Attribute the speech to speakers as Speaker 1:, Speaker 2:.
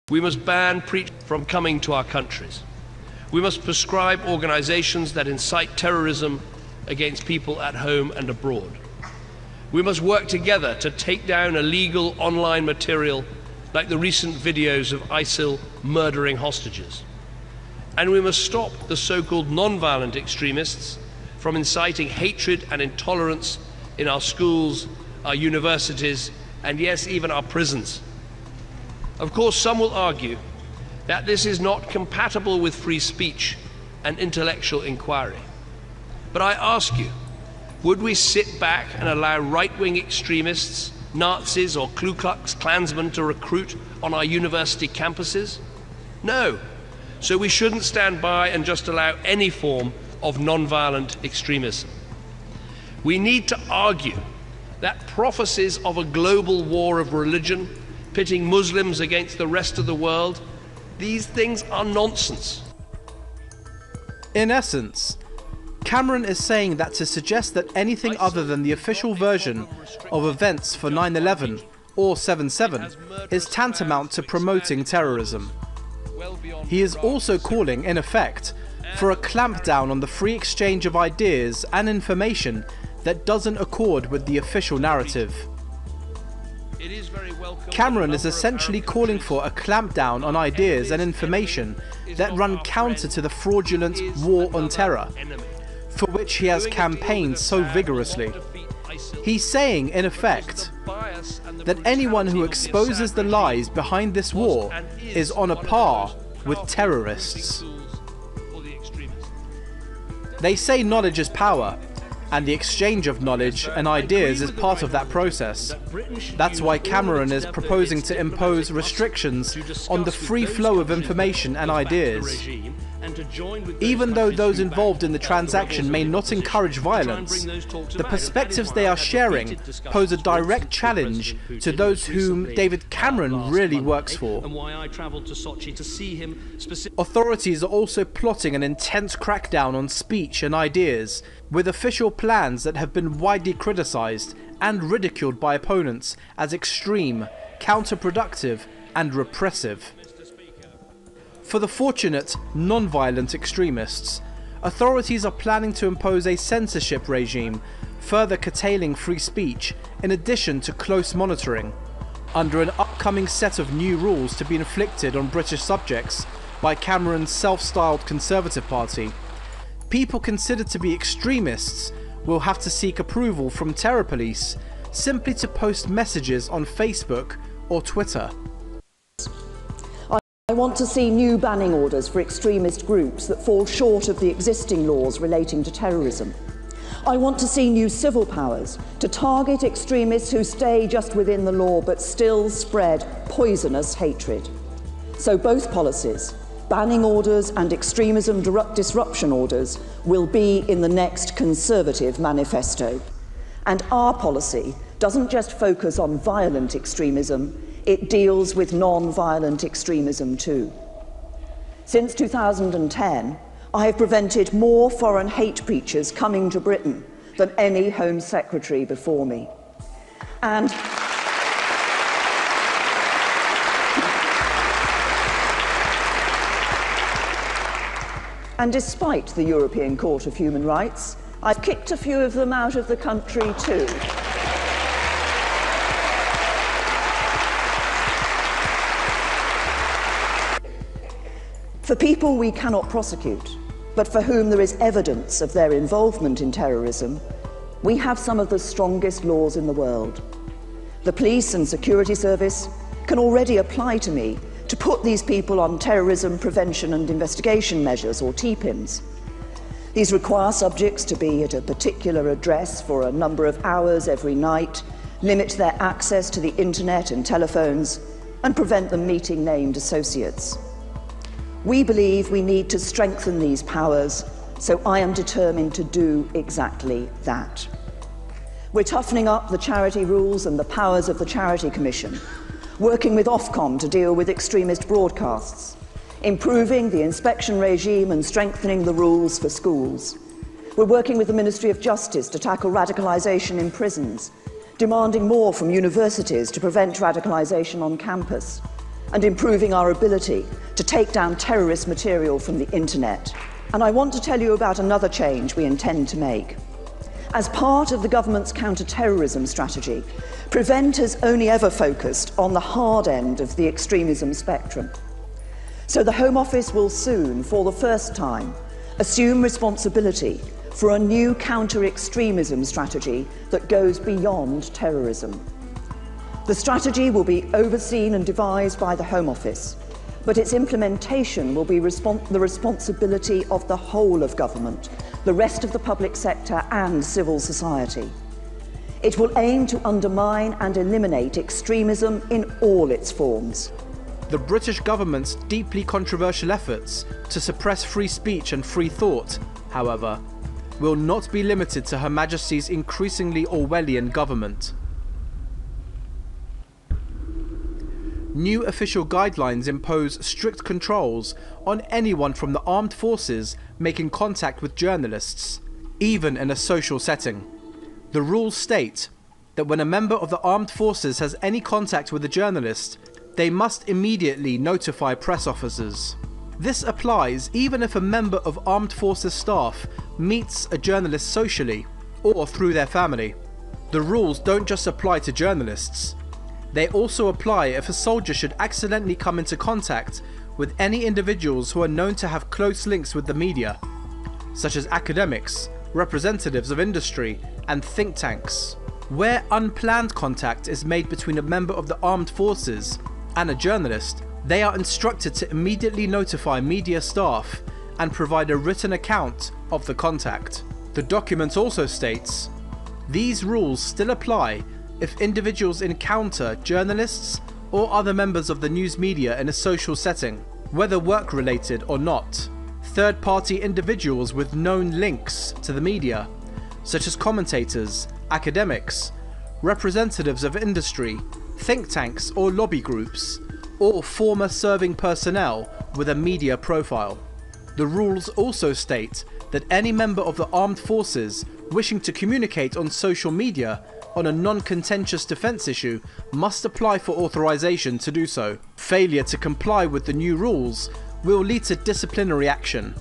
Speaker 1: We must ban preachers from coming to our countries. We must prescribe organizations that incite terrorism against people at home and abroad. We must work together to take down illegal online material like the recent videos of ISIL murdering hostages. And we must stop the so-called non-violent extremists from inciting hatred and intolerance in our schools, our universities, and yes, even our prisons. Of course, some will argue that this is not compatible with free speech and intellectual inquiry. But I ask you, would we sit back and allow right-wing extremists, Nazis or Ku Klux Klansmen to recruit on our university campuses? No. So we shouldn't stand by and just allow any form of non-violent extremism. We need to argue that prophecies of a global war of religion, pitting Muslims against the rest of the world, these things are nonsense.
Speaker 2: In essence, Cameron is saying that to suggest that anything other than the official version of events for 9/11 or 7/7 is tantamount to promoting terrorism. He is also calling, in effect, for a clampdown on the free exchange of ideas and information that doesn't accord with the official narrative. Cameron is essentially calling for a clampdown on ideas and information that run counter to the fraudulent war on terror, for which he has campaigned so vigorously. He's saying, in effect, that anyone who exposes the lies behind this war is on a par with terrorists. They say knowledge is power, and the exchange of knowledge and ideas is part of that process. That's why Cameron is proposing to impose restrictions on the free flow of information and ideas. Even though those involved in the transaction may not encourage violence, the perspectives they are sharing pose a direct challenge to those whom David Cameron really works for. Authorities are also plotting an intense crackdown on speech and ideas, with official plans that have been widely criticised and ridiculed by opponents as extreme, counterproductive and repressive. For the fortunate, non-violent extremists, authorities are planning to impose a censorship regime, further curtailing free speech in addition to close monitoring, under an upcoming set of new rules to be inflicted on British subjects by Cameron's self-styled Conservative Party. People considered to be extremists will have to seek approval from terror police simply to post messages on Facebook or Twitter.
Speaker 3: I want to see new banning orders for extremist groups that fall short of the existing laws relating to terrorism. I want to see new civil powers to target extremists who stay just within the law but still spread poisonous hatred. So both policies, banning orders and extremism disruption orders, will be in the next Conservative manifesto. And our policy doesn't just focus on violent extremism, it deals with non-violent extremism too. Since 2010, I have prevented more foreign hate preachers coming to Britain than any Home Secretary before me. And despite the European Court of Human Rights, I've kicked a few of them out of the country too. For people we cannot prosecute, but for whom there is evidence of their involvement in terrorism, we have some of the strongest laws in the world. The police and security service can already apply to me to put these people on terrorism prevention and investigation measures, or TPIMs. These require subjects to be at a particular address for a number of hours every night, limit their access to the internet and telephones, and prevent them meeting named associates. We believe we need to strengthen these powers, so I am determined to do exactly that. We're toughening up the charity rules and the powers of the Charity Commission, working with Ofcom to deal with extremist broadcasts, improving the inspection regime and strengthening the rules for schools. We're working with the Ministry of Justice to tackle radicalisation in prisons, demanding more from universities to prevent radicalisation on campus, and improving our ability to take down terrorist material from the internet. And I want to tell you about another change we intend to make. As part of the government's counter-terrorism strategy, Prevent has only ever focused on the hard end of the extremism spectrum. So the Home Office will soon, for the first time, assume responsibility for a new counter-extremism strategy that goes beyond terrorism. The strategy will be overseen and devised by the Home Office, but its implementation will be the responsibility of the whole of government, the rest of the public sector and civil society. It will aim to undermine and eliminate extremism in all its forms.
Speaker 2: The British government's deeply controversial efforts to suppress free speech and free thought, however, will not be limited to Her Majesty's increasingly Orwellian government. New official guidelines impose strict controls on anyone from the armed forces making contact with journalists, even in a social setting. The rules state that when a member of the armed forces has any contact with a journalist, they must immediately notify press officers. This applies even if a member of armed forces staff meets a journalist socially or through their family. The rules don't just apply to journalists. They also apply if a soldier should accidentally come into contact with any individuals who are known to have close links with the media, such as academics, representatives of industry, and think tanks. Where unplanned contact is made between a member of the armed forces and a journalist, they are instructed to immediately notify media staff and provide a written account of the contact. The document also states, these rules still apply if individuals encounter journalists or other members of the news media in a social setting, whether work-related or not. Third-party individuals with known links to the media, such as commentators, academics, representatives of industry, think tanks or lobby groups, or former serving personnel with a media profile. The rules also state that any member of the armed forces wishing to communicate on social media on a non-contentious defence issue must apply for authorisation to do so. Failure to comply with the new rules will lead to disciplinary action.